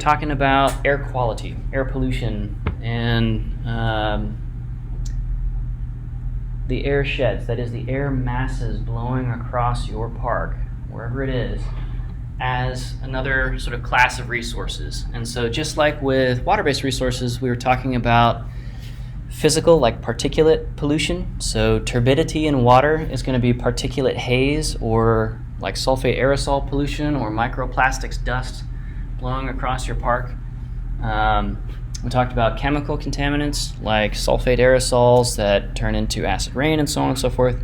talking about air quality, air pollution, and the air sheds, that is the air masses blowing across your park, wherever it is, as another sort of class of resources. And so just like with water-based resources, we were talking about physical, like particulate pollution. So turbidity in water is going to be particulate haze, or like sulfate aerosol pollution, or microplastics dust blowing across your park. We talked about chemical contaminants like sulfate aerosols that turn into acid rain and so on and so forth.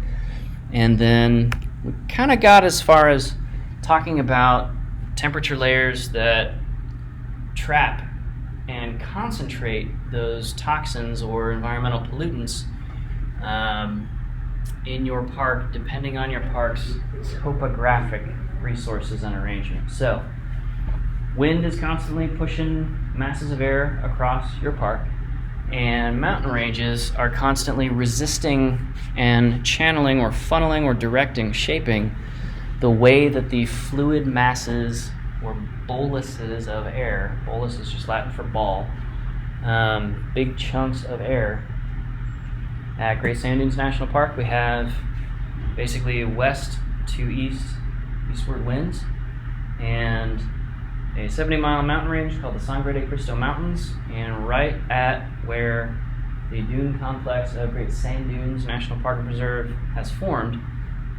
And then we kind of got as far as talking about temperature layers that trap and concentrate those toxins or environmental pollutants in your park, depending on your park's topographic resources and arrangement. So wind is constantly pushing masses of air across your park, and mountain ranges are constantly resisting and channeling or funneling or directing, shaping the way that the fluid masses or boluses of air, bolus is just Latin for ball, big chunks of air. At Great Sand Dunes National Park, we have basically west to eastward winds, and a 70-mile mountain range called the Sangre de Cristo Mountains, and right at where the dune complex of Great Sand Dunes National Park and Preserve has formed,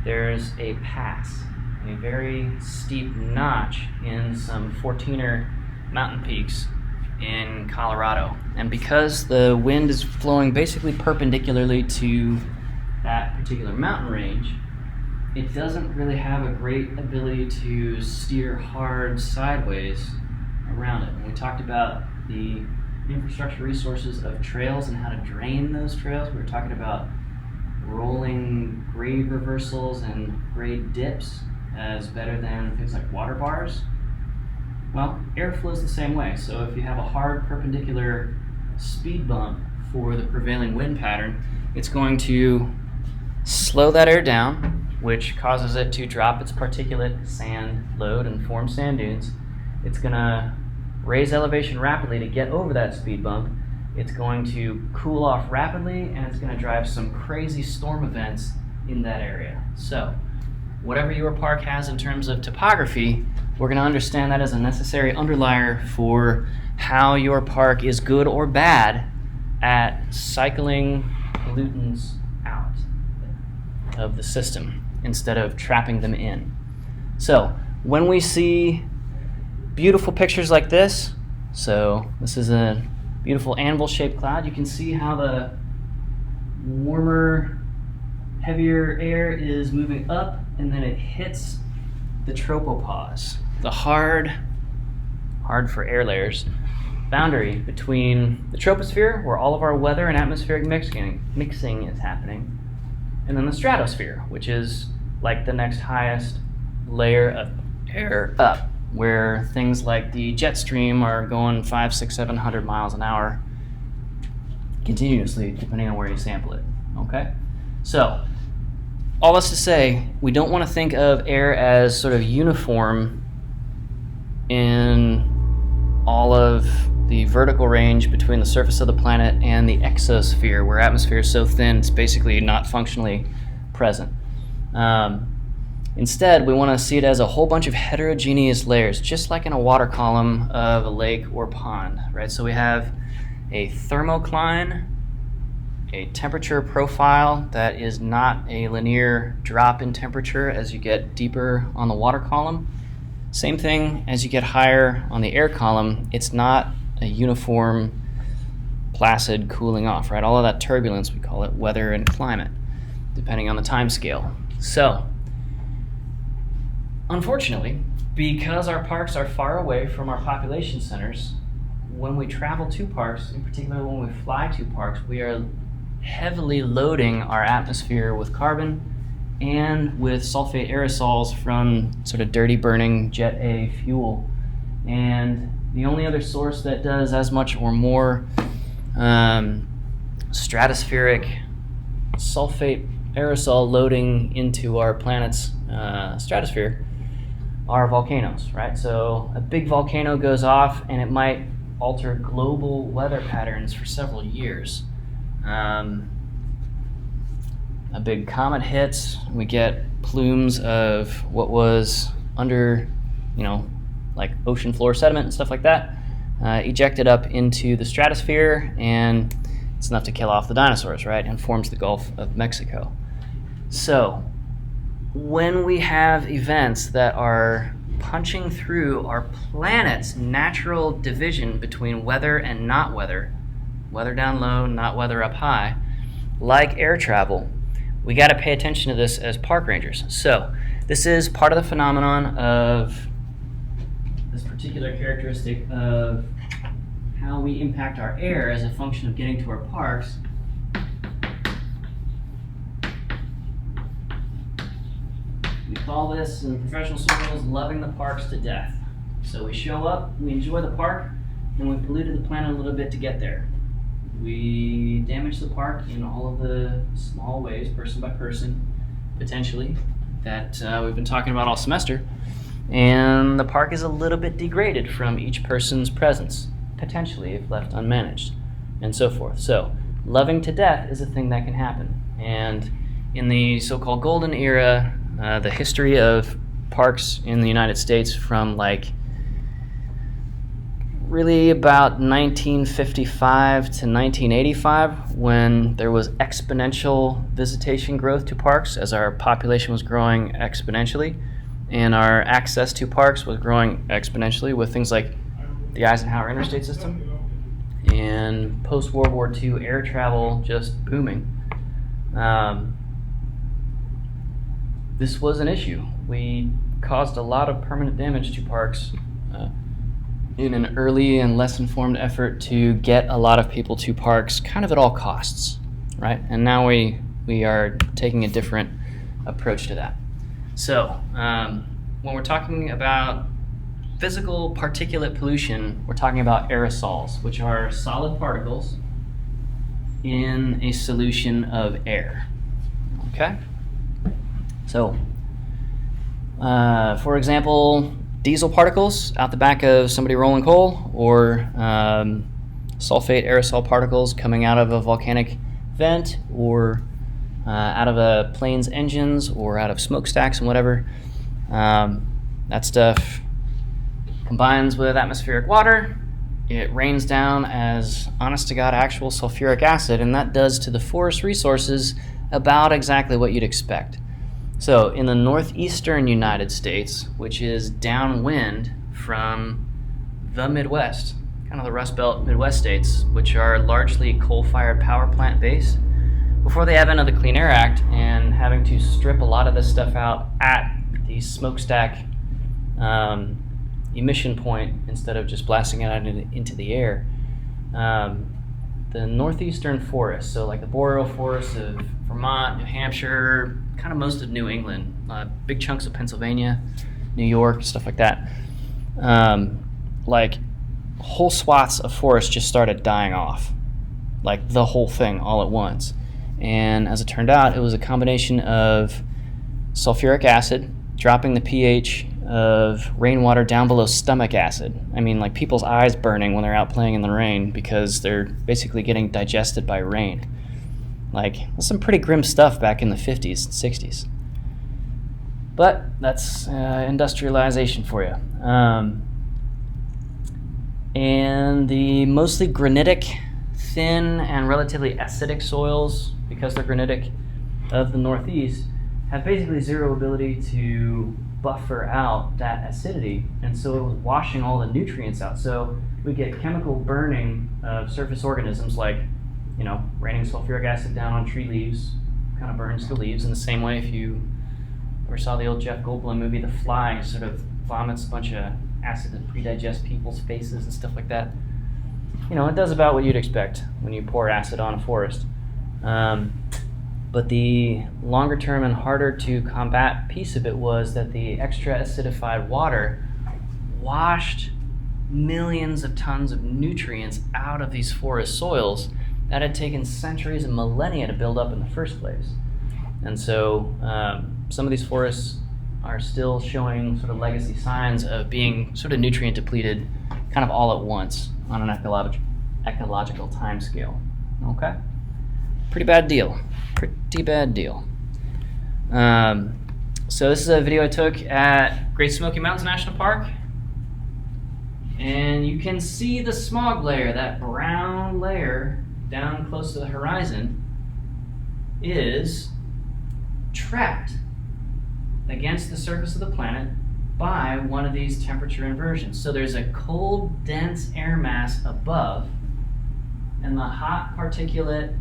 there's a pass, a very steep notch in some 14er mountain peaks in Colorado. And because the wind is flowing basically perpendicularly to that particular mountain range, it doesn't really have a great ability to steer hard sideways around it. And we talked about the infrastructure resources of trails and how to drain those trails. We were talking about rolling grade reversals and grade dips as better than things like water bars. Well, air flows the same way. So if you have a hard perpendicular speed bump for the prevailing wind pattern, it's going to slow that air down, which causes it to drop its particulate sand load and form sand dunes. It's going to raise elevation rapidly to get over that speed bump. It's going to cool off rapidly, and it's going to drive some crazy storm events in that area. So whatever your park has in terms of topography, we're going to understand that as a necessary underlier for how your park is good or bad at cycling pollutants out of the system instead of trapping them in. So when we see beautiful pictures like this, so this is a beautiful anvil-shaped cloud, you can see how the warmer, heavier air is moving up, and then it hits the tropopause, the hard for air layers, boundary between the troposphere, where all of our weather and atmospheric mixing is happening, and then the stratosphere, which is like the next highest layer of air up, where things like the jet stream are going 500, 600, 700 miles an hour continuously, depending on where you sample it. Okay? So, all this to say, we don't want to think of air as sort of uniform in all of the vertical range between the surface of the planet and the exosphere, where atmosphere is so thin it's basically not functionally present. Instead, we want to see it as a whole bunch of heterogeneous layers, just like in a water column of a lake or pond, right? So we have a thermocline, a temperature profile that is not a linear drop in temperature as you get deeper on the water column. Same thing as you get higher on the air column, it's not a uniform, placid cooling off, right? All of that turbulence, we call it weather and climate, depending on the time scale. So, unfortunately, because our parks are far away from our population centers, when we travel to parks, in particular when we fly to parks, we are heavily loading our atmosphere with carbon and with sulfate aerosols from sort of dirty burning Jet A fuel. And the only other source that does as much or more stratospheric sulfate aerosol loading into our planet's stratosphere are volcanoes, right? So a big volcano goes off and it might alter global weather patterns for several years. A big comet hits, we get plumes of what was under, like ocean floor sediment and stuff like that, ejected up into the stratosphere, and it's enough to kill off the dinosaurs, right? And forms the Gulf of Mexico. So when we have events that are punching through our planet's natural division between weather and not weather, weather down low, not weather up high, like air travel, we got to pay attention to this as park rangers. So this is part of the phenomenon of this particular characteristic of how we impact our air as a function of getting to our parks. We call this in professional circles loving the parks to death. So we show up, we enjoy the park, and we polluted the planet a little bit to get there. We damage the park in all of the small ways, person by person, potentially, that we've been talking about all semester. And the park is a little bit degraded from each person's presence, potentially, if left unmanaged, and so forth. So loving to death is a thing that can happen. And in the so-called golden era, the history of parks in the United States from really about 1955 to 1985, when there was exponential visitation growth to parks as our population was growing exponentially, and our access to parks was growing exponentially with things like the Eisenhower Interstate System and post-World War II air travel just booming. This was an issue. We caused a lot of permanent damage to parks in an early and less informed effort to get a lot of people to parks kind of at all costs, right? And now we are taking a different approach to that. So when we're talking about physical particulate pollution, we're talking about aerosols, which are solid particles in a solution of air, okay? So, for example, diesel particles out the back of somebody rolling coal, or sulfate aerosol particles coming out of a volcanic vent, or out of a plane's engines, or out of smokestacks and whatever. That stuff combines with atmospheric water. It rains down as honest-to-God actual sulfuric acid, and that does to the forest resources about exactly what you'd expect. So in the northeastern United States, which is downwind from the Midwest, kind of the Rust Belt Midwest states, which are largely coal-fired power plant based, before the advent of the Clean Air Act and having to strip a lot of this stuff out at the smokestack emission point instead of just blasting it out into the air, the northeastern forests, so like the boreal forests of Vermont, New Hampshire, kind of most of New England, big chunks of Pennsylvania, New York, stuff like that. Like whole swaths of forest just started dying off, like the whole thing all at once. And as it turned out, it was a combination of sulfuric acid dropping the pH of rainwater down below stomach acid. I mean, like people's eyes burning when they're out playing in the rain because they're basically getting digested by rain. Like, that's some pretty grim stuff back in the 50s and 60s. But that's industrialization for you. And the mostly granitic, thin, and relatively acidic soils, because they're granitic, of the Northeast have basically zero ability to buffer out that acidity, and so it was washing all the nutrients out. So we get chemical burning of surface organisms, like, raining sulfuric acid down on tree leaves kind of burns the leaves in the same way if you ever saw the old Jeff Goldblum movie The Fly, sort of vomits a bunch of acid to pre-digest people's faces and stuff like that. It does about what you'd expect when you pour acid on a forest. But the longer term and harder to combat piece of it was that the extra acidified water washed millions of tons of nutrients out of these forest soils that had taken centuries and millennia to build up in the first place. And so some of these forests are still showing sort of legacy signs of being sort of nutrient depleted kind of all at once on an ecological time scale. Okay? Pretty bad deal. Pretty bad deal. So this is a video I took at Great Smoky Mountains National Park. And you can see the smog layer, that brown layer down close to the horizon, is trapped against the surface of the planet by one of these temperature inversions. So there's a cold, dense air mass above, and the hot particulate,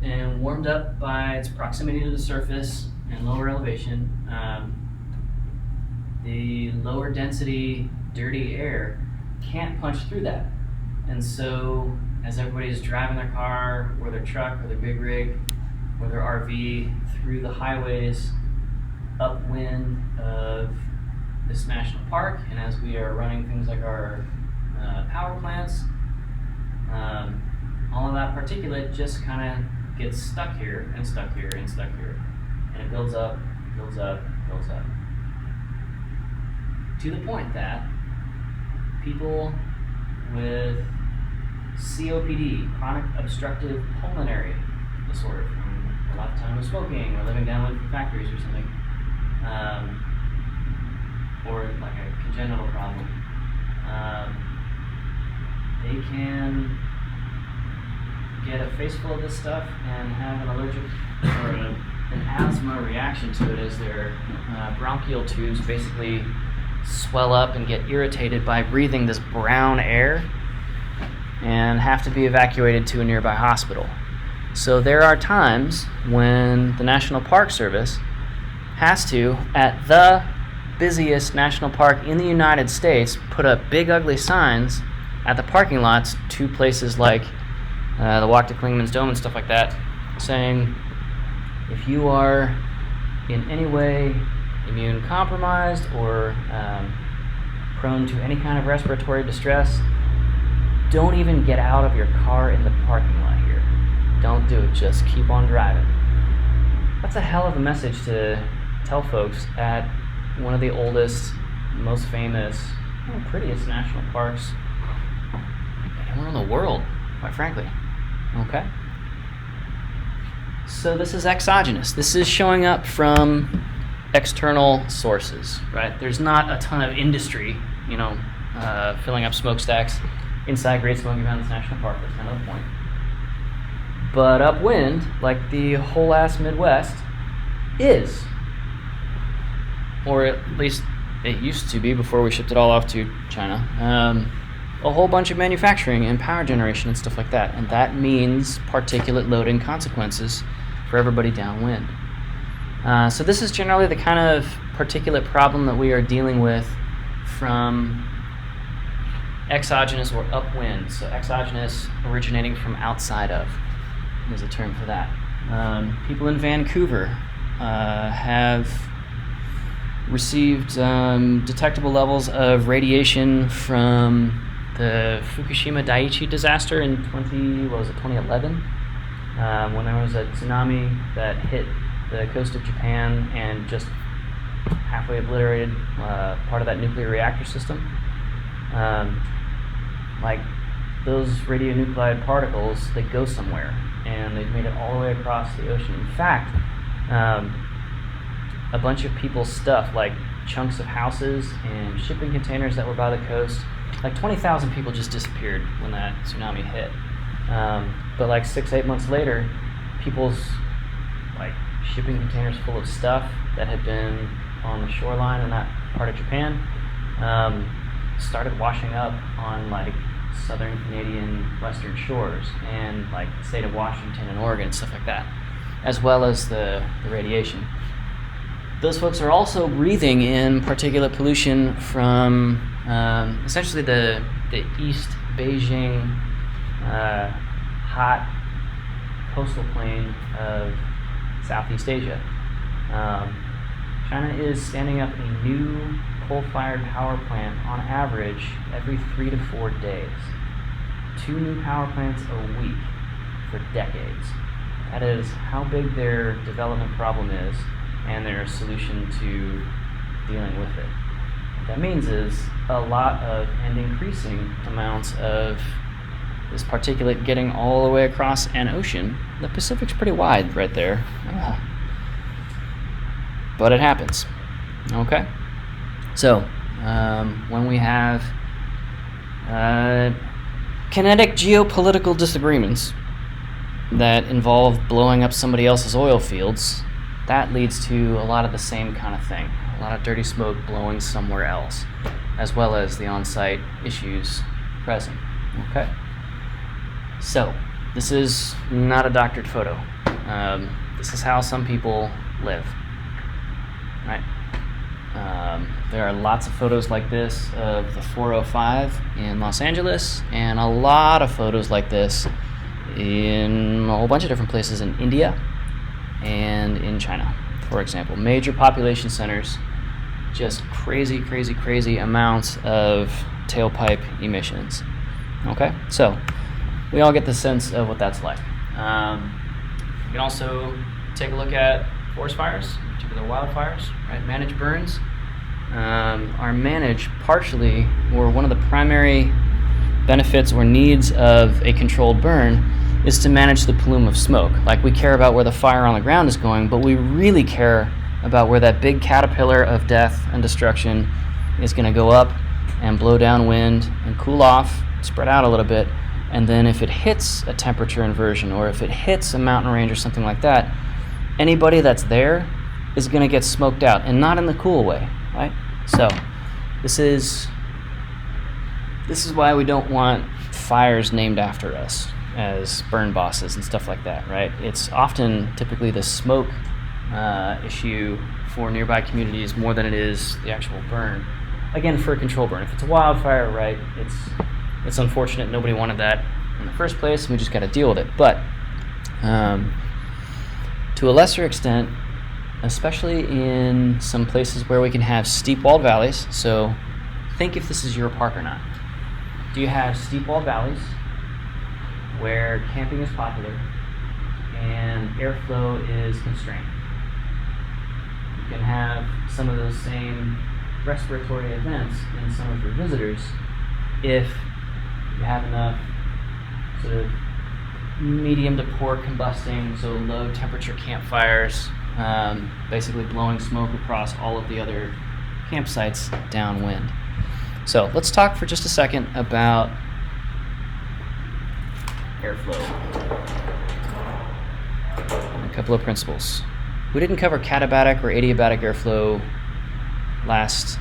and warmed up by its proximity to the surface and lower elevation, the lower density, dirty air can't punch through that. And so as everybody's driving their car or their truck or their big rig or their RV through the highways upwind of this national park, and as we are running things like our power plants, all of that particulate just kind of gets stuck here and stuck here and stuck here, and it builds up, builds up, builds up, to the point that people with COPD, chronic obstructive pulmonary disorder, from a lifetime of smoking or living downwind from factories or something, or like a congenital problem, they can get a face full of this stuff and have an allergic or an asthma reaction to it, as their bronchial tubes basically swell up and get irritated by breathing this brown air and have to be evacuated to a nearby hospital. So there are times when the National Park Service has to, at the busiest national park in the United States, put up big ugly signs at the parking lots to places like the walk to Klingman's Dome and stuff like that, saying if you are in any way immune compromised or prone to any kind of respiratory distress, don't even get out of your car in the parking lot here. Don't do it, just keep on driving. That's a hell of a message to tell folks at one of the oldest, most famous, prettiest national parks anywhere in the world, quite frankly. Okay? So this is exogenous. This is showing up from external sources, right? There's not a ton of industry, filling up smokestacks inside Great Smoky Mountains National Park. That's kind of the point. But upwind, like the whole ass Midwest, is. Or at least it used to be before we shipped it all off to China. A whole bunch of manufacturing and power generation and stuff like that. And that means particulate loading consequences for everybody downwind. So this is generally the kind of particulate problem that we are dealing with from exogenous or upwind. So exogenous originating from outside of is a term for that. People in Vancouver have received detectable levels of radiation from the Fukushima Daiichi disaster in 2011, when there was a tsunami that hit the coast of Japan and just halfway obliterated part of that nuclear reactor system. Like those radionuclide particles, they go somewhere, and they've made it all the way across the ocean. In fact, a bunch of people's stuff, like chunks of houses and shipping containers that were by the coast, like 20,000 people just disappeared when that tsunami hit. But like 6-8 months later, people's like shipping containers full of stuff that had been on the shoreline in that part of Japan started washing up on like southern Canadian western shores and like the state of Washington and Oregon and stuff like that, as well as the radiation. Those folks are also breathing in particulate pollution from essentially the East Beijing hot coastal plain of Southeast Asia. China is standing up a new coal-fired power plant on average every 3 to 4 days. 2 new power plants a week for decades. That is how big their development problem is and their solution to dealing with it. What that means is a lot of and increasing amounts of this particulate getting all the way across an ocean. The Pacific's pretty wide right there. But it happens. Okay? So, when we have kinetic geopolitical disagreements that involve blowing up somebody else's oil fields, that leads to a lot of the same kind of thing. A lot of dirty smoke blowing somewhere else, as well as the on-site issues present. Okay? So, this is not a doctored photo. This is how some people live. Right? There are lots of photos like this of the 405 in Los Angeles, and a lot of photos like this in a whole bunch of different places in India and in China, for example. Major population centers, just crazy, crazy, crazy amounts of tailpipe emissions. Okay, so we all get the sense of what that's like. You can also take a look at forest fires, in particular wildfires, right? Managed burns are managed partially, or one of the primary benefits or needs of a controlled burn is to manage the plume of smoke. Like, we care about where the fire on the ground is going, but we really care about where that big caterpillar of death and destruction is going to go up and blow downwind and cool off, spread out a little bit, and then if it hits a temperature inversion or if it hits a mountain range or something like that, anybody that's there is going to get smoked out, and not in the cool way, right? So this is why we don't want fires named after us as burn bosses and stuff like that, right? It's often typically the smoke issue for nearby communities more than it is the actual burn. Again, for a control burn, if it's a wildfire, right, it's unfortunate. Nobody wanted that in the first place, and we just got to deal with it. But to a lesser extent, especially in some places where we can have steep walled valleys, so think if this is your park or not. Do you have steep walled valleys where camping is popular and airflow is constrained? You can have some of those same respiratory events in some of your visitors if you have enough sort of medium to poor combusting, so low temperature campfires, basically blowing smoke across all of the other campsites downwind. So let's talk for just a second about airflow. A couple of principles. We didn't cover katabatic or adiabatic airflow last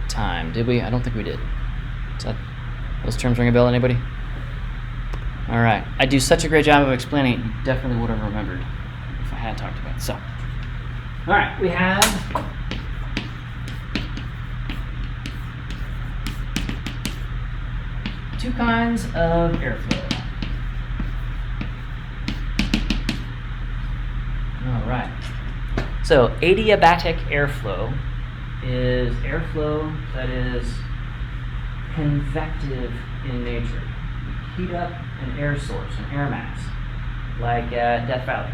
time, did we? I don't think we did. Those terms ring a bell, anybody? All right. I do such a great job of explaining it, you definitely would have remembered if I had talked about it. So, all right, we have two kinds of airflow. All right. So, adiabatic airflow is airflow that is convective in nature. You heat up an air source, an air mass, like Death Valley,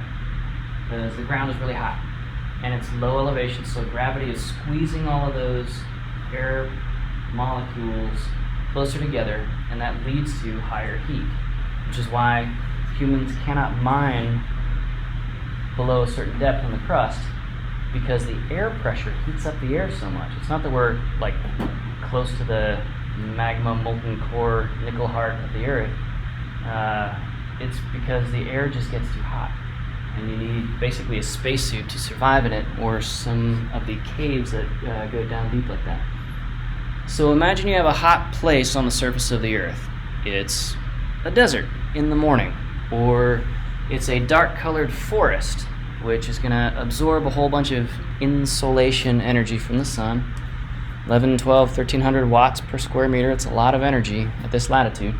because the ground is really hot and it's low elevation, so gravity is squeezing all of those air molecules closer together, and that leads to higher heat, which is why humans cannot mine below a certain depth in the crust, because the air pressure heats up the air so much. It's not that we're like close to the magma molten core nickel heart of the earth. It's because the air just gets too hot, and you need basically a spacesuit to survive in it, or some of the caves that go down deep like that. So imagine you have a hot place on the surface of the earth. It's a desert in the morning, or it's a dark colored forest, which is going to absorb a whole bunch of insolation energy from the sun. 11, 12, 1300 watts per square meter. It's a lot of energy at this latitude.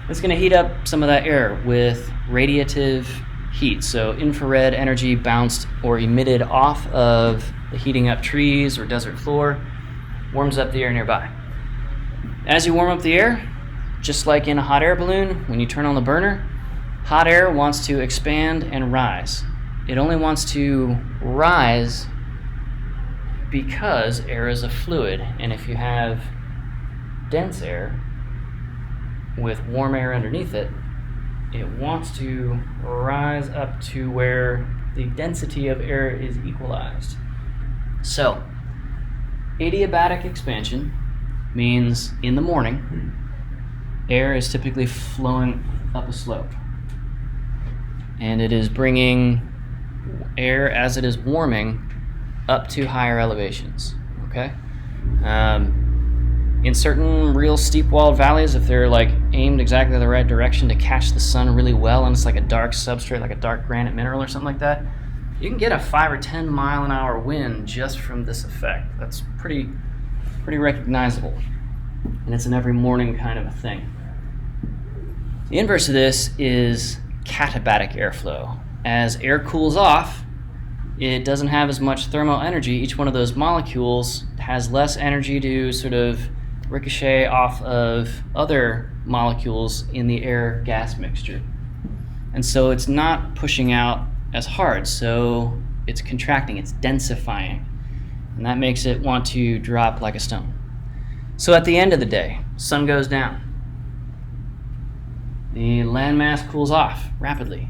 It's going to heat up some of that air with radiative heat, so infrared energy bounced or emitted off of the heating up trees or desert floor, warms up the air nearby. As you warm up the air, just like in a hot air balloon, when you turn on the burner, hot air wants to expand and rise. It only wants to rise because air is a fluid, and if you have dense air with warm air underneath it, it wants to rise up to where the density of air is equalized. So, adiabatic expansion means in the morning, air is typically flowing up a slope, and it is bringing air as it is warming up to higher elevations, okay? In certain real steep walled valleys, if they're like aimed exactly the right direction to catch the sun really well, and it's like a dark substrate, like a dark granite mineral or something like that, you can get a 5 or 10 mile an hour wind just from this effect. That's pretty recognizable, and it's an every morning kind of a thing. The inverse of this is katabatic airflow. As air cools off, it doesn't have as much thermal energy. Each one of those molecules has less energy to sort of ricochet off of other molecules in the air-gas mixture. And so it's not pushing out as hard, so it's contracting, it's densifying. And that makes it want to drop like a stone. So at the end of the day, sun goes down. The landmass cools off rapidly,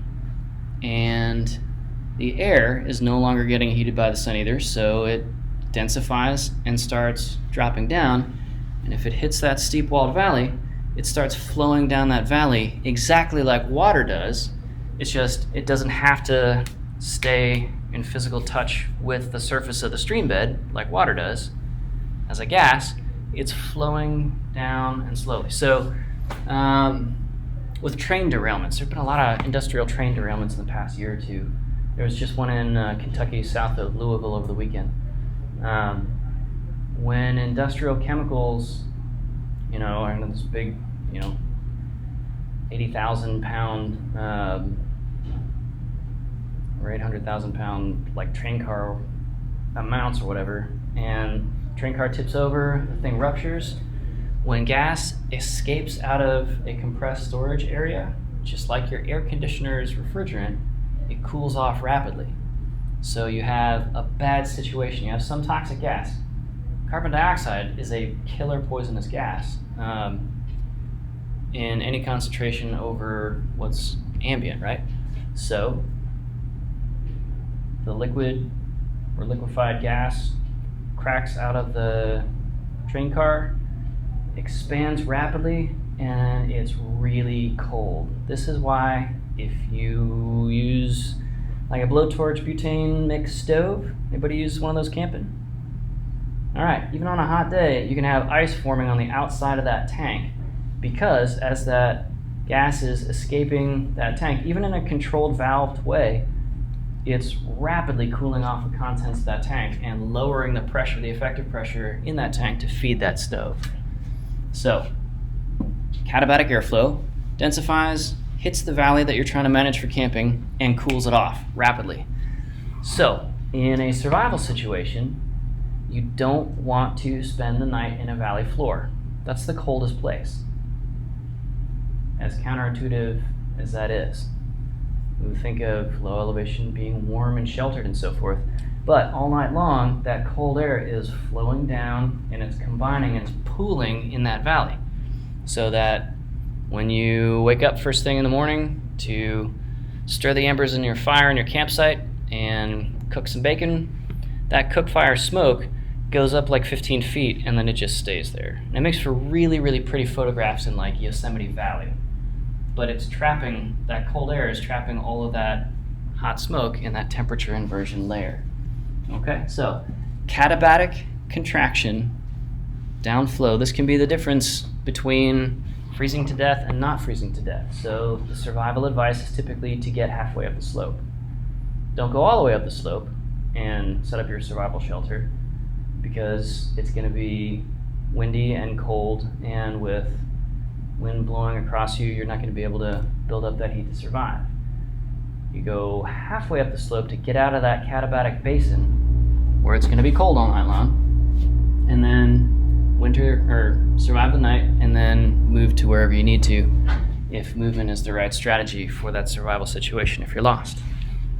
and the air is no longer getting heated by the sun either, so it densifies and starts dropping down, and if it hits that steep-walled valley, it starts flowing down that valley exactly like water does. It's just it doesn't have to stay in physical touch with the surface of the stream bed like water does. As a gas, it's flowing down and slowly. So with train derailments, there have been a lot of industrial train derailments in the past year or two. There was just one in Kentucky, south of Louisville, over the weekend. When industrial chemicals, are in this big, 80,000 pound or 800,000 pound like train car amounts or whatever, and train car tips over, the thing ruptures. When gas escapes out of a compressed storage area, just like your air conditioner's refrigerant, it cools off rapidly. So you have a bad situation. You have some toxic gas. Carbon dioxide is a killer poisonous gas in any concentration over what's ambient, right? So the liquid or liquefied gas cracks out of the train car, expands rapidly, and it's really cold. This is why if you use like a blowtorch butane mix stove, anybody use one of those camping? All right, even on a hot day, you can have ice forming on the outside of that tank, because as that gas is escaping that tank, even in a controlled valved way, it's rapidly cooling off the contents of that tank and lowering the pressure, the effective pressure in that tank to feed that stove. So, katabatic airflow densifies, hits the valley that you're trying to manage for camping, and cools it off rapidly. So, in a survival situation, you don't want to spend the night in a valley floor. That's the coldest place, as counterintuitive as that is. We would think of low elevation being warm and sheltered and so forth, but all night long, that cold air is flowing down and it's combining and it's pooling in that valley, so that when you wake up first thing in the morning to stir the embers in your fire in your campsite and cook some bacon, that cook fire smoke goes up like 15 feet and then it just stays there. And it makes for really, really pretty photographs in like Yosemite Valley. But it's trapping, that cold air is trapping all of that hot smoke in that temperature inversion layer. Okay, so katabatic contraction, downflow. This can be the difference between freezing to death and not freezing to death. So the survival advice is typically to get halfway up the slope. Don't go all the way up the slope and set up your survival shelter, because it's going to be windy and cold, and with wind blowing across you, you're not going to be able to build up that heat to survive. You go halfway up the slope to get out of that katabatic basin where it's going to be cold all night long, and then survive the night and then move to wherever you need to if movement is the right strategy for that survival situation if you're lost.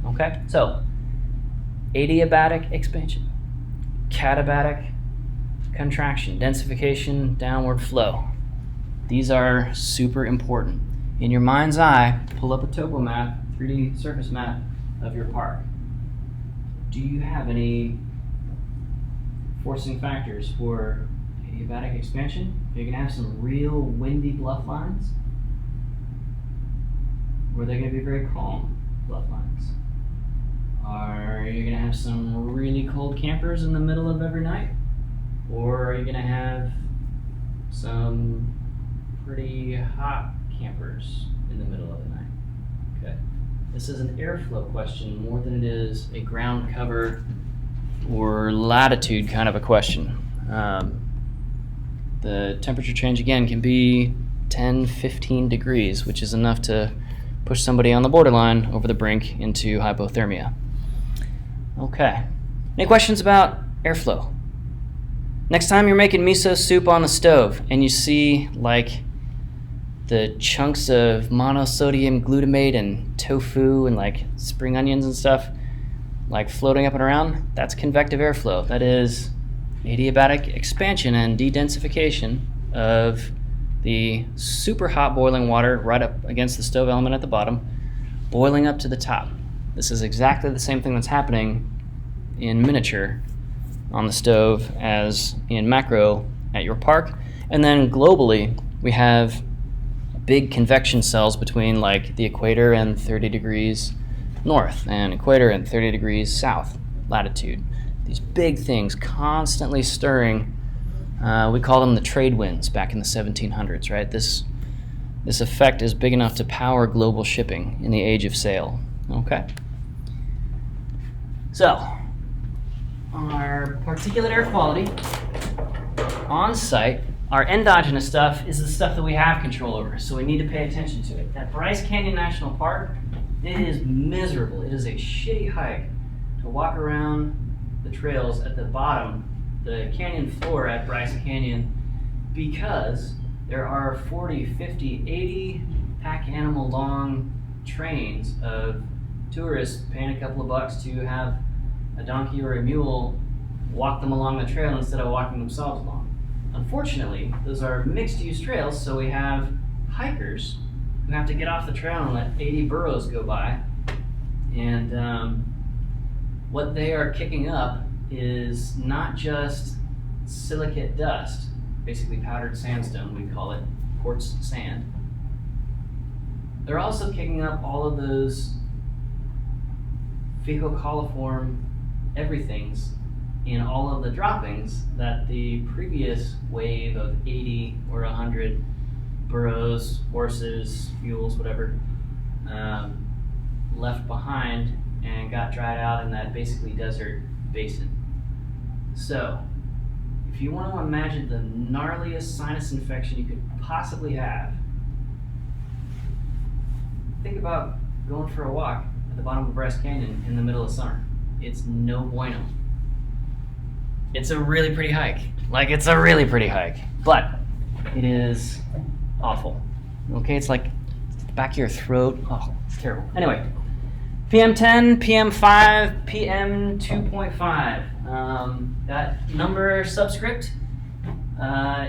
Okay, so adiabatic expansion. katabatic contraction, densification, downward flow. These are super important. In your mind's eye, pull up a topo map, 3D surface map of your park. Do you have any forcing factors for adiabatic expansion? Are you going to have some real windy bluff lines? Or are they going to be very calm bluff lines? Are you going to have some really cold campers in the middle of every night? Or are you going to have some pretty hot campers in the middle of the night? Okay. This is an airflow question more than it is a ground cover or latitude kind of a question. The temperature change again can be 10, 15 degrees, which is enough to push somebody on the borderline over the brink into hypothermia. Okay. Any questions about airflow? Next time you're making miso soup on the stove and you see like the chunks of monosodium glutamate and tofu and like spring onions and stuff like floating up and around, that's convective airflow. That is adiabatic expansion and dedensification of the super hot boiling water right up against the stove element at the bottom, boiling up to the top. This is exactly the same thing that's happening in miniature on the stove as in macro at your park. And then globally, we have big convection cells between like the equator and 30 degrees north and equator and 30 degrees south latitude. These big things constantly stirring. We call them the trade winds back in the 1700s, right? This effect is big enough to power global shipping in the age of sail. Okay. So, our particulate air quality on site, our endogenous stuff is the stuff that we have control over, so we need to pay attention to it. At Bryce Canyon National Park, it is miserable. It is a shitty hike to walk around the trails at the bottom, the canyon floor at Bryce Canyon, because there are 40, 50, 80 pack animal long trains of tourists paying a couple of bucks to have a donkey or a mule walk them along the trail instead of walking themselves along. Unfortunately, those are mixed-use trails, so we have hikers who have to get off the trail and let 80 burros go by. And what they are kicking up is not just silicate dust, basically powdered sandstone, we call it quartz sand. They're also kicking up all of those fecocoliform everythings in all of the droppings that the previous wave of 80 or 100 burros, horses, mules, whatever, left behind and got dried out in that basically desert basin. So, if you want to imagine the gnarliest sinus infection you could possibly have, think about going for a walk at the bottom of Bryce Canyon in the middle of summer. It's no bueno. It's a really pretty hike. It's a really pretty hike. But it is awful. Okay, it's like the back of your throat. Oh, it's terrible. Anyway, PM10, PM5, PM2.5. That number subscript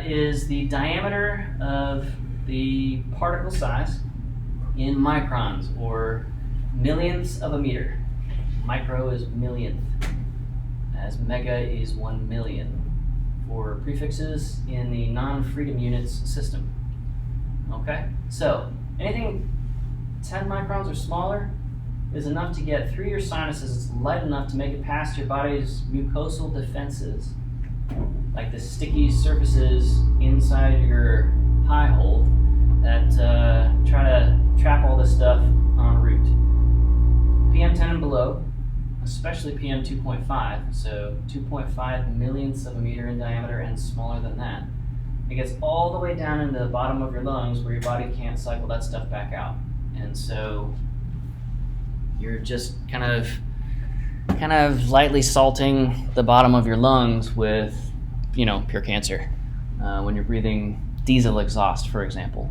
is the diameter of the particle size in microns, or millionths of a meter. Micro is millionth, as mega is 1 million for prefixes in the non-freedom units system. Okay, so anything 10 microns or smaller is enough to get through your sinuses. It's light enough to make it past your body's mucosal defenses, like the sticky surfaces inside your pie hole that try to trap all this stuff en route. PM10 and below, especially PM2.5, so 2.5 millionths of a meter in diameter and smaller than that, it gets all the way down into the bottom of your lungs where your body can't cycle that stuff back out. And so you're just kind of lightly salting the bottom of your lungs with, pure cancer when you're breathing diesel exhaust, for example.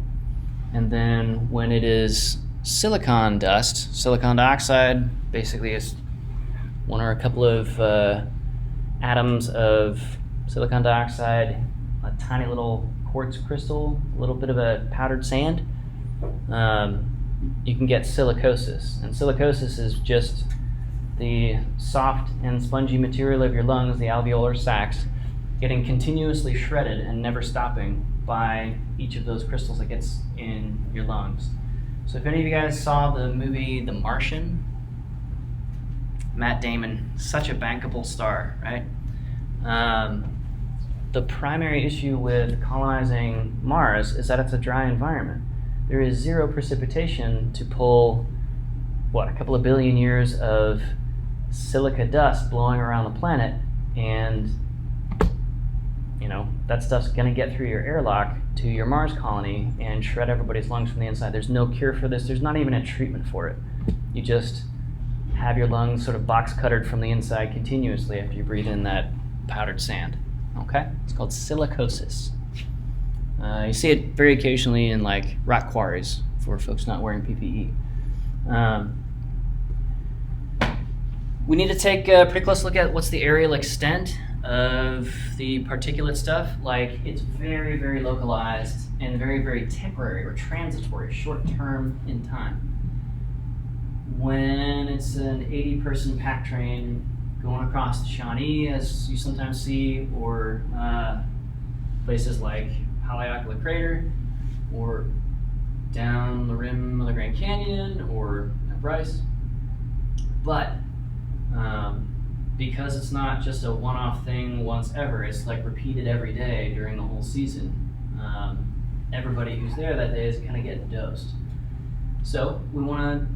And then when it is silicon dust, silicon dioxide basically is one or a couple of atoms of silicon dioxide, a tiny little quartz crystal, a little bit of a powdered sand, you can get silicosis. And silicosis is just the soft and spongy material of your lungs, the alveolar sacs, getting continuously shredded and never stopping by each of those crystals that gets in your lungs. So if any of you guys saw the movie The Martian, Matt Damon, such a bankable star, right? The primary issue with colonizing Mars is that it's a dry environment. There is zero precipitation to pull, a couple of billion years of silica dust blowing around the planet, and that stuff's going to get through your airlock to your Mars colony and shred everybody's lungs from the inside. There's no cure for this. There's not even a treatment for it. You just have your lungs sort of box cuttered from the inside continuously after you breathe in that powdered sand. Okay? It's called silicosis. You see it very occasionally in like rock quarries for folks not wearing PPE. We need to take a pretty close look at what's the areal extent of the particulate stuff. Like, it's very, very localized and very, very temporary or transitory, short-term in time. When it's an 80-person pack train going across the Shawnee, as you sometimes see, or places like Haleakala Crater, or down the rim of the Grand Canyon, or at Bryce. But because it's not just a one-off thing once ever, it's like repeated every day during the whole season. Everybody who's there that day is kind of getting dosed. So we want to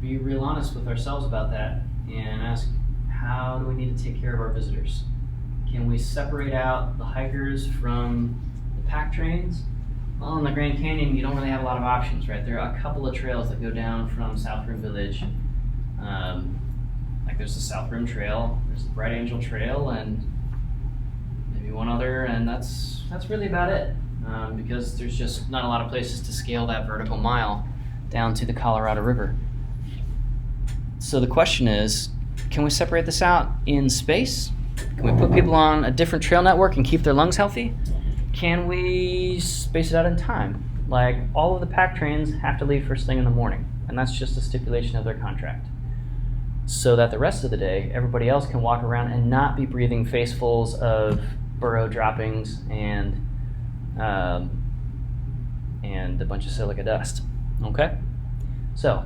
be real honest with ourselves about that and ask, how do we need to take care of our visitors? Can we separate out the hikers from the pack trains? Well, in the Grand Canyon, you don't really have a lot of options, right? There are a couple of trails that go down from South Rim Village. Like there's the South Rim Trail, there's the Bright Angel Trail, and maybe one other, and that's really about it. Because there's just not a lot of places to scale that vertical mile down to the Colorado River. So the question is, can we separate this out in space? Can we put people on a different trail network and keep their lungs healthy? Can we space it out in time? Like, all of the pack trains have to leave first thing in the morning, and that's just a stipulation of their contract. So that the rest of the day, everybody else can walk around and not be breathing facefuls of burrow droppings and a bunch of silica dust. Okay? So,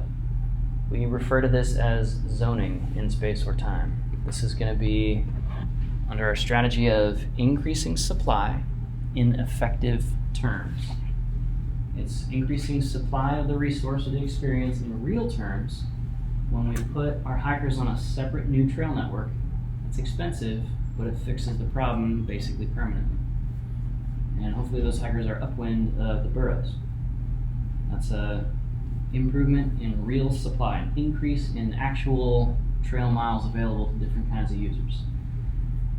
we refer to this as zoning in space or time. This is going to be under our strategy of increasing supply in effective terms. It's increasing supply of the resource or the experience in real terms when we put our hikers on a separate new trail network. It's expensive, but it fixes the problem basically permanently. And hopefully those hikers are upwind of the burrows. That's a improvement in real supply, an increase in actual trail miles available to different kinds of users.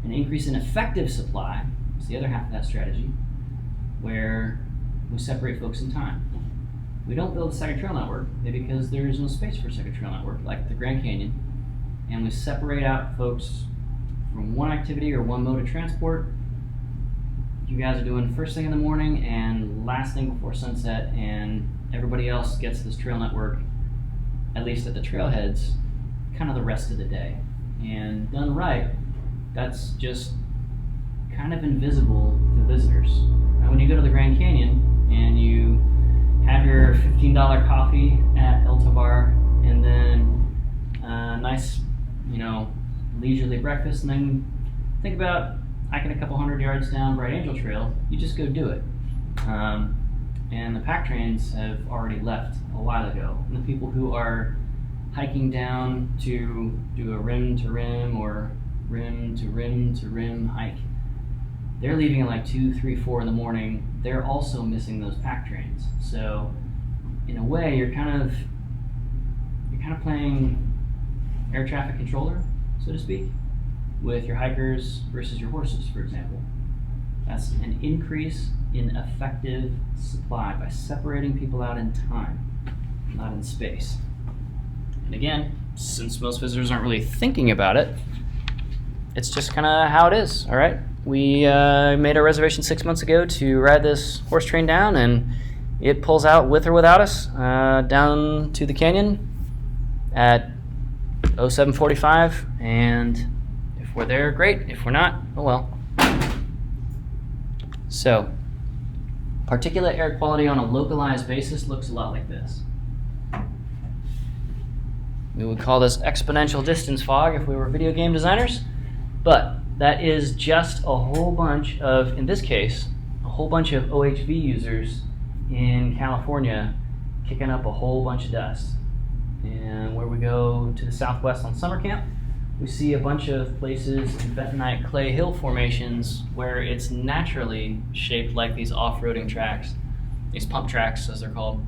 An increase in effective supply is the other half of that strategy, where we separate folks in time. We don't build a second trail network because there is no space for a second trail network like the Grand Canyon, and we separate out folks from one activity or one mode of transport. You guys are doing first thing in the morning and last thing before sunset, and everybody else gets this trail network, at least at the trailheads, kind of the rest of the day. And done right, that's just kind of invisible to visitors. Now, when you go to the Grand Canyon and you have your $15 coffee at El Tovar, and then a nice, leisurely breakfast, and then think about hiking a couple hundred yards down Bright Angel Trail, you just go do it. And the pack trains have already left a while ago. And the people who are hiking down to do a rim to rim or rim to rim to rim hike, they're leaving at like 2, 3, 4 in the morning. They're also missing those pack trains. So in a way, you're kind of playing air traffic controller, so to speak, with your hikers versus your horses, for example. That's an increase in effective supply by separating people out in time, not in space. And again, since most visitors aren't really thinking about it, it's just kind of how it is. All right, we made our reservation 6 months ago to ride this horse train down, and it pulls out with or without us down to the canyon at 07:45, and if we're there, great. If we're not, oh well. So, particulate air quality on a localized basis looks a lot like this. We would call this exponential distance fog if we were video game designers, but that is just a whole bunch of, in this case, a whole bunch of OHV users in California kicking up a whole bunch of dust. And where we go to the southwest on summer camp, we see a bunch of places in bentonite clay hill formations where it's naturally shaped like these off-roading tracks, these pump tracks as they're called.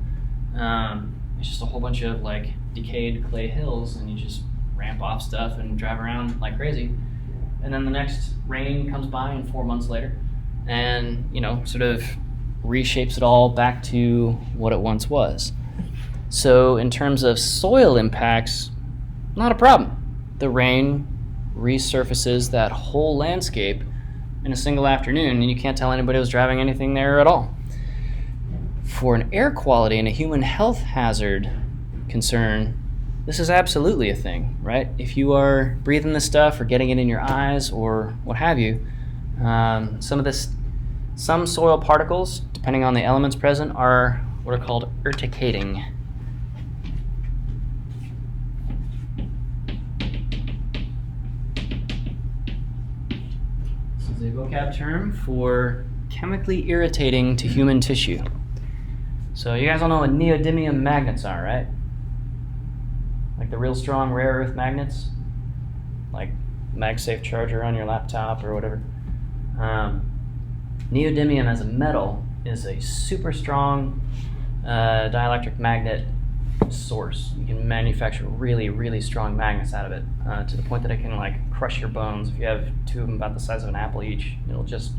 It's just a whole bunch of like decayed clay hills, and you just ramp off stuff and drive around like crazy. And then the next rain comes by, and 4 months later, and sort of reshapes it all back to what it once was. So in terms of soil impacts, not a problem. The rain resurfaces that whole landscape in a single afternoon, and you can't tell anybody was driving anything there at all. For an air quality and a human health hazard concern, this is absolutely a thing, right? If you are breathing this stuff or getting it in your eyes or what have you, some soil particles, depending on the elements present, are what are called urticating. This is a vocab term for chemically irritating to human tissue. So you guys all know what neodymium magnets are, right? Like the real strong rare earth magnets, like MagSafe charger on your laptop or whatever. Neodymium as a metal is a super strong dielectric magnet source. You can manufacture really, really strong magnets out of it to the point that it can like crush your bones. If you have two of them about the size of an apple each, it'll just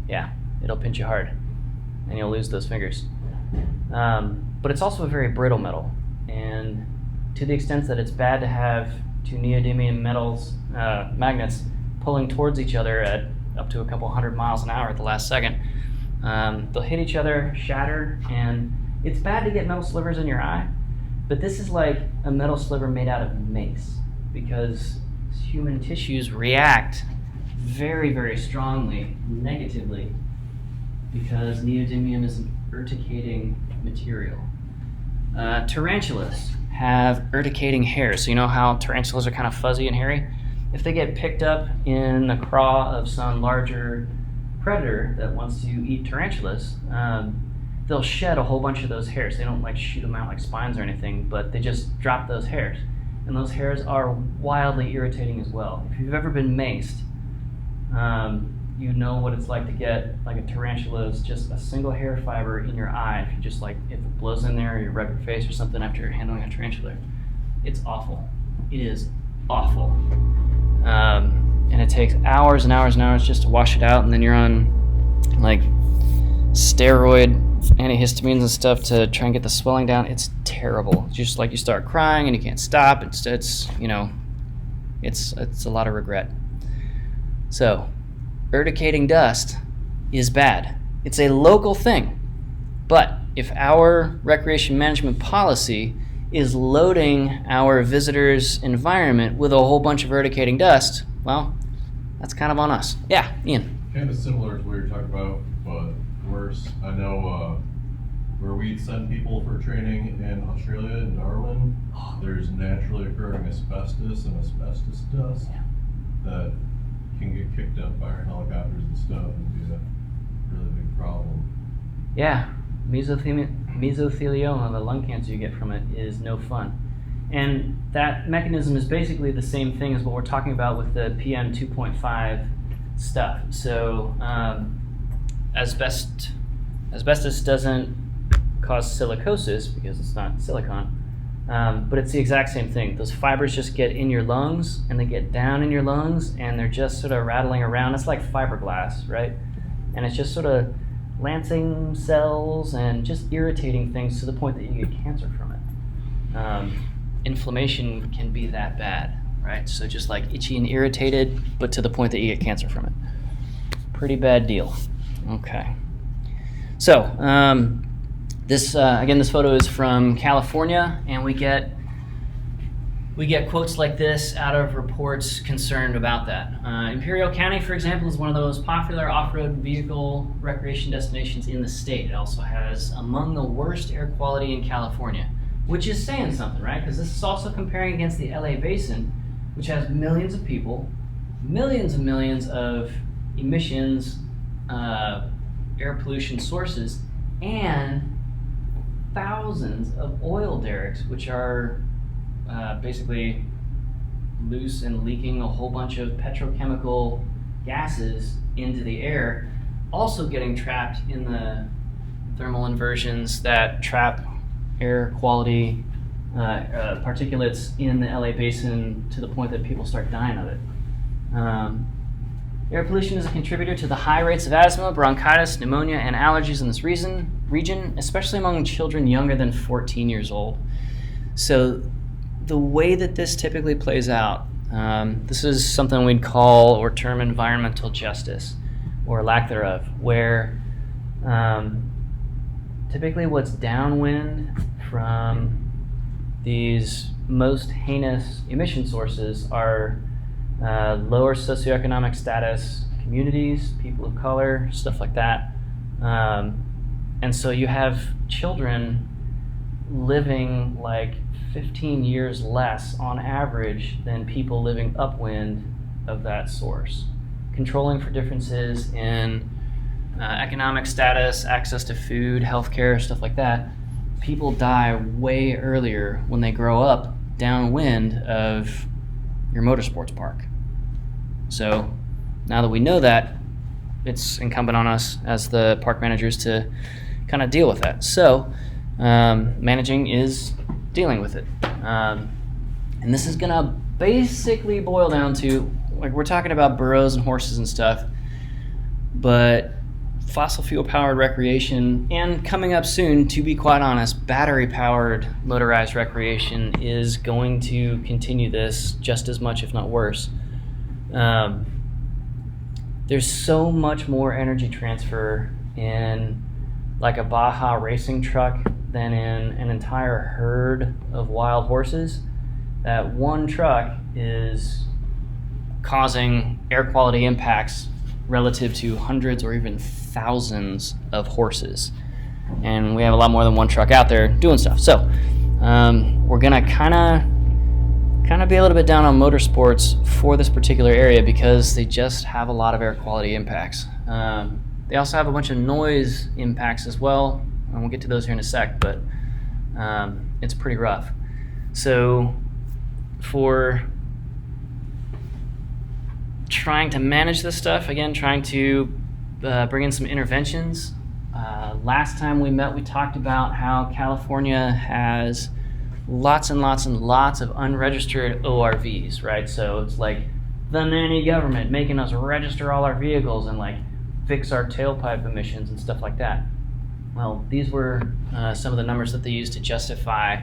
it'll pinch you hard, and you'll lose those fingers. But it's also a very brittle metal, and to the extent that it's bad to have two neodymium magnets pulling towards each other at up to a couple 100 miles an hour at the last second, they'll hit each other, shatter, and it's bad to get metal slivers in your eye, but this is like a metal sliver made out of mace, because human tissues react very, very strongly, negatively, because neodymium is an urticating material. Tarantulas have urticating hair, so you know how tarantulas are kind of fuzzy and hairy? If they get picked up in the craw of some larger predator that wants to eat tarantulas, they'll shed a whole bunch of those hairs. They don't like shoot them out like spines or anything, but they just drop those hairs. And those hairs are wildly irritating as well. If you've ever been maced, you know what it's like to get like a tarantula's just a single hair fiber in your eye. If you just if it blows in there or you rub your face or something after you're handling a tarantula, it's awful. It is awful. And it takes hours and hours and hours just to wash it out, and then you're on like steroid antihistamines and stuff to try and get the swelling down. It's terrible. It's just like you start crying and you can't stop. It's a lot of regret. So, urticating dust is bad. It's a local thing. But if our recreation management policy is loading our visitors' environment with a whole bunch of urticating dust, well, that's kind of on us. Yeah, Ian. Kind of similar to what you're talking about, but worse. I know where we send people for training in Australia, in Darwin, there's naturally occurring asbestos and asbestos dust that can get kicked up by our helicopters and stuff and be a really big problem. Yeah, mesothelioma, the lung cancer you get from it, is no fun. And that mechanism is basically the same thing as what we're talking about with the PM 2.5 stuff. So asbestos doesn't cause silicosis because it's not silicon, but it's the exact same thing. Those fibers just get in your lungs, and they get down in your lungs, and they're just sort of rattling around. It's like fiberglass, right? And it's just sort of lancing cells and just irritating things to the point that you get cancer from it. Inflammation can be that bad. right? So just like itchy and irritated, but to the point that you get cancer from it. Pretty bad deal. Okay. So this again, this photo is from California, and we get quotes like this out of reports concerned about that. Imperial County, for example, is one of the most popular off-road vehicle recreation destinations in the state. It also has among the worst air quality in California, which is saying something, right? Because this is also comparing against the LA Basin, which has millions of people, millions and millions of emissions, air pollution sources, and thousands of oil derricks, which are basically loose and leaking a whole bunch of petrochemical gases into the air, also getting trapped in the thermal inversions that trap air quality particulates in the LA Basin to the point that people start dying of it. Air pollution is a contributor to the high rates of asthma, bronchitis, pneumonia, and allergies in this region, especially among children younger than 14 years old. So the way that this typically plays out, this is something we'd call or term environmental justice, or lack thereof, where typically what's downwind from these most heinous emission sources are lower socioeconomic status communities, people of color, stuff like that. And so you have children living like 15 years less on average than people living upwind of that source. Controlling for differences in economic status, access to food, healthcare, stuff like that. People die way earlier when they grow up downwind of your motorsports park. So now that we know that, it's incumbent on us as the park managers to kind of deal with that. So managing is dealing with it. And this is gonna basically boil down to, like, we're talking about burros and horses and stuff, but fossil fuel powered recreation, and coming up soon, to be quite honest, battery powered motorized recreation is going to continue this just as much, if not worse. There's so much more energy transfer in like a Baja racing truck than in an entire herd of wild horses, that one truck is causing air quality impacts relative to hundreds or even thousands of horses. And we have a lot more than one truck out there doing stuff. So we're gonna kind of be a little bit down on motorsports for this particular area because they just have a lot of air quality impacts. They also have a bunch of noise impacts as well, and we'll get to those here in a sec, but it's pretty rough. So for trying to manage this stuff, again, trying to bring in some interventions. Last time we met, we talked about how California has lots and lots and lots of unregistered ORVs, right? So it's like the nanny government making us register all our vehicles and like fix our tailpipe emissions and stuff like that. Well, these were some of the numbers that they used to justify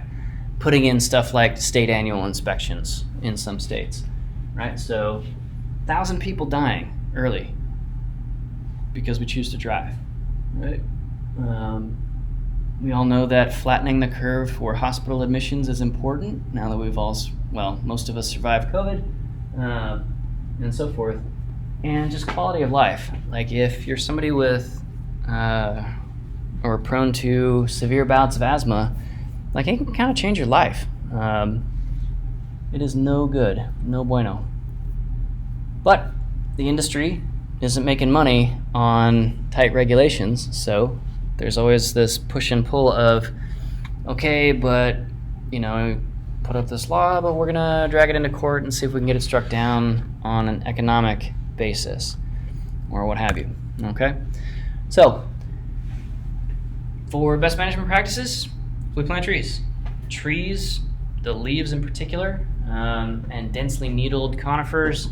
putting in stuff like state annual inspections in some states, right? So 1,000 people dying early because we choose to drive, right? We all know that flattening the curve for hospital admissions is important now that we've all, well, most of us survived COVID and so forth. And just quality of life. Like if you're somebody with or prone to severe bouts of asthma, like it can kind of change your life. It is no good, no bueno. But the industry isn't making money on tight regulations, so there's always this push and pull of, okay, but, you know, put up this law, but we're gonna drag it into court and see if we can get it struck down on an economic basis, or what have you, okay? So, for best management practices, we plant trees. Trees, the leaves in particular, and densely needled conifers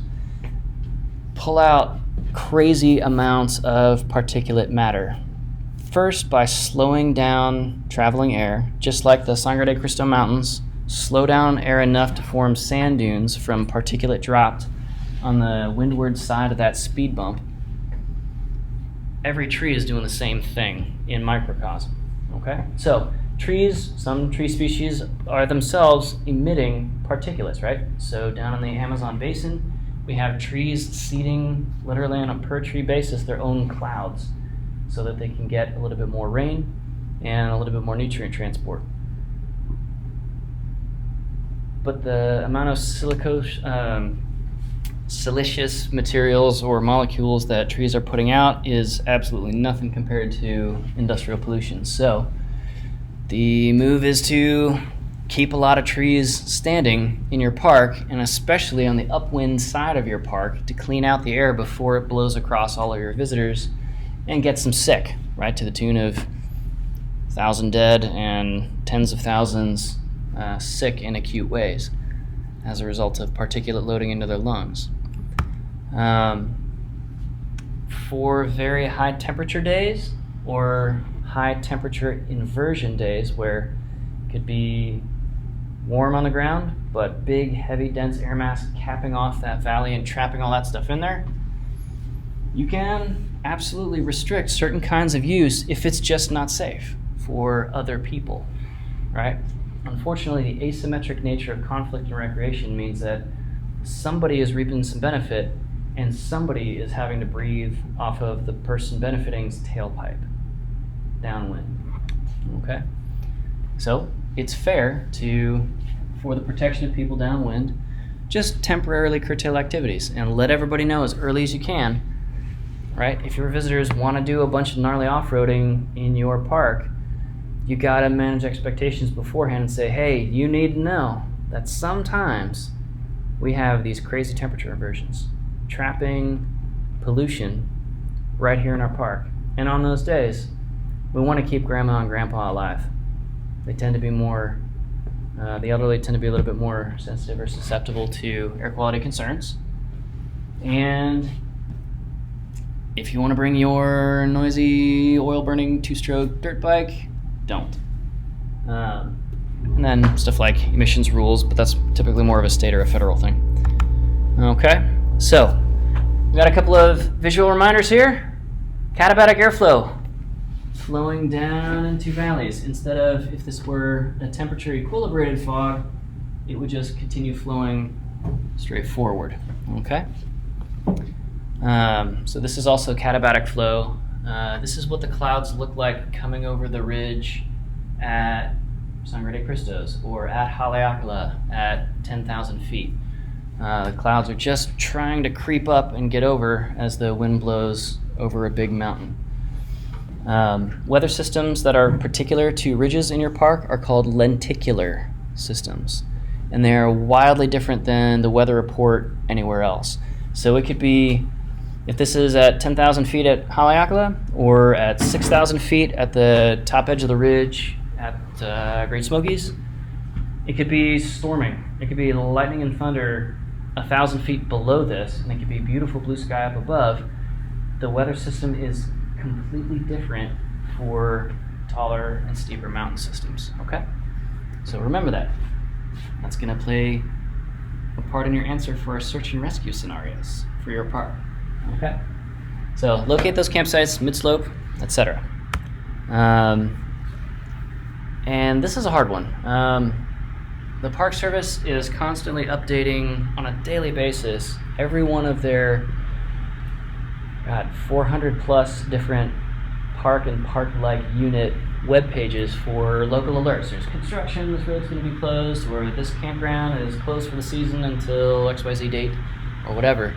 pull out crazy amounts of particulate matter. First, by slowing down traveling air, just like the Sangre de Cristo Mountains slow down air enough to form sand dunes from particulate dropped on the windward side of that speed bump, every tree is doing the same thing in microcosm. Okay? So trees, some tree species are themselves emitting particulates, right? So down in the Amazon basin, we have trees seeding literally on a per tree basis their own clouds so that they can get a little bit more rain and a little bit more nutrient transport. But the amount of siliceous materials or molecules that trees are putting out is absolutely nothing compared to industrial pollution. So the move is to keep a lot of trees standing in your park, and especially on the upwind side of your park, to clean out the air before it blows across all of your visitors and gets them sick, right, to the tune of 1,000 dead and tens of thousands sick in acute ways as a result of particulate loading into their lungs. For very high temperature days or high temperature inversion days where it could be warm on the ground but big, heavy, dense air mass capping off that valley and trapping all that stuff in there, you can absolutely restrict certain kinds of use if it's just not safe for other people, right? Unfortunately, the asymmetric nature of conflict and recreation means that somebody is reaping some benefit and somebody is having to breathe off of the person benefiting's tailpipe downwind. Okay? So it's fair to, for the protection of people downwind, just temporarily curtail activities and let everybody know as early as you can, right? If your visitors want to do a bunch of gnarly off-roading in your park, you gotta manage expectations beforehand and say, hey, you need to know that sometimes we have these crazy temperature inversions, trapping pollution right here in our park. And on those days, we want to keep grandma and grandpa alive. They tend to be more, the elderly tend to be a little bit more sensitive or susceptible to air quality concerns. And if you want to bring your noisy, oil-burning, two-stroke dirt bike, don't. And then stuff like emissions rules, but that's typically more of a state or a federal thing. Okay, so we got a couple of visual reminders here. Katabatic airflow flowing down into valleys. Instead of, if this were a temperature equilibrated fog, it would just continue flowing straight forward. Okay. So this is also katabatic flow. This is what the clouds look like coming over the ridge at Sangre de Cristos or at Haleakala at 10,000 feet. The clouds are just trying to creep up and get over as the wind blows over a big mountain. Weather systems that are particular to ridges in your park are called lenticular systems, and they are wildly different than the weather report anywhere else. So it could be, if this is at 10,000 feet at Haleakala or at 6,000 feet at the top edge of the ridge at Great Smokies, it could be storming. It could be lightning and thunder 1,000 feet below this, and it could be beautiful blue sky up above. The weather system is completely different for taller and steeper mountain systems, okay? So remember that. That's gonna play a part in your answer for our search and rescue scenarios for your park, okay? So locate those campsites, mid-slope, etc. And this is a hard one. The Park Service is constantly updating on a daily basis every one of their 400 plus different park and park-like unit web pages for local alerts. There's construction, this road's going to be closed, or this campground is closed for the season until XYZ date, or whatever.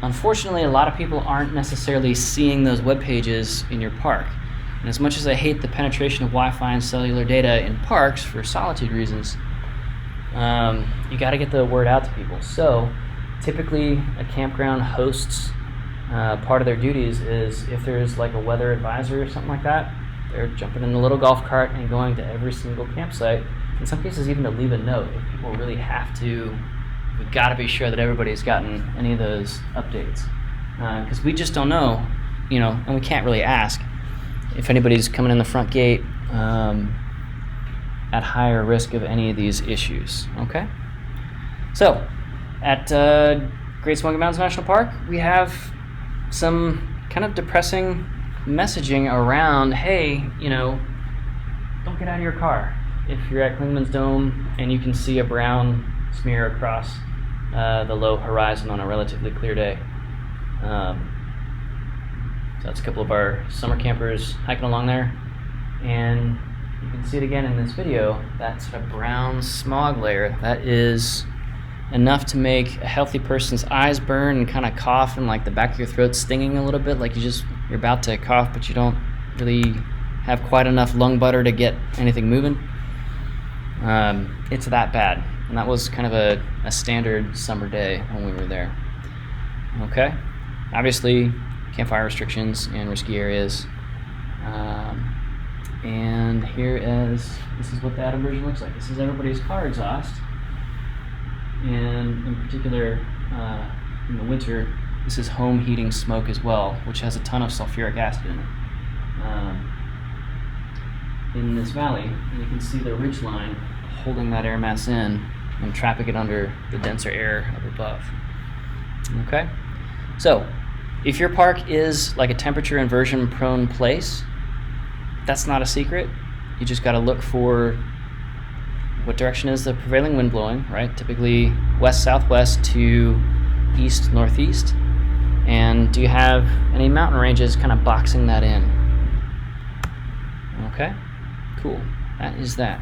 Unfortunately, a lot of people aren't necessarily seeing those web pages in your park. And as much as I hate the penetration of Wi-Fi and cellular data in parks for solitude reasons, you got to get the word out to people. So typically a campground hosts, part of their duties is if there's like a weather advisory or something like that, they're jumping in a little golf cart and going to every single campsite. In some cases even to leave a note if people really have to. We've got to be sure that everybody's gotten any of those updates. Because we just don't know, and we can't really ask if anybody's coming in the front gate at higher risk of any of these issues. Okay? So, at Great Smoky Mountains National Park, we have some kind of depressing messaging around, hey, you know, don't get out of your car. If you're at Clingman's Dome and you can see a brown smear across the low horizon on a relatively clear day. So that's a couple of our summer campers hiking along there. And you can see it again in this video, that sort of brown smog layer. That is enough to make a healthy person's eyes burn and kind of cough, and like the back of your throat stinging a little bit, like you're about to cough, but you don't really have quite enough lung butter to get anything moving. It's that bad. And that was kind of a standard summer day when we were there. Okay? Obviously, campfire restrictions in risky areas. And this is what the atom version looks like. This is everybody's car exhaust. And in particular, in the winter, this is home heating smoke as well, which has a ton of sulfuric acid in it. In this valley, you can see the ridge line holding that air mass in and trapping it under the denser air up above. Okay? So, if your park is like a temperature inversion prone place, that's not a secret. You just got to look for what direction is the prevailing wind blowing, right? Typically west-southwest to east-northeast. And do you have any mountain ranges kind of boxing that in? Okay, cool. That is that.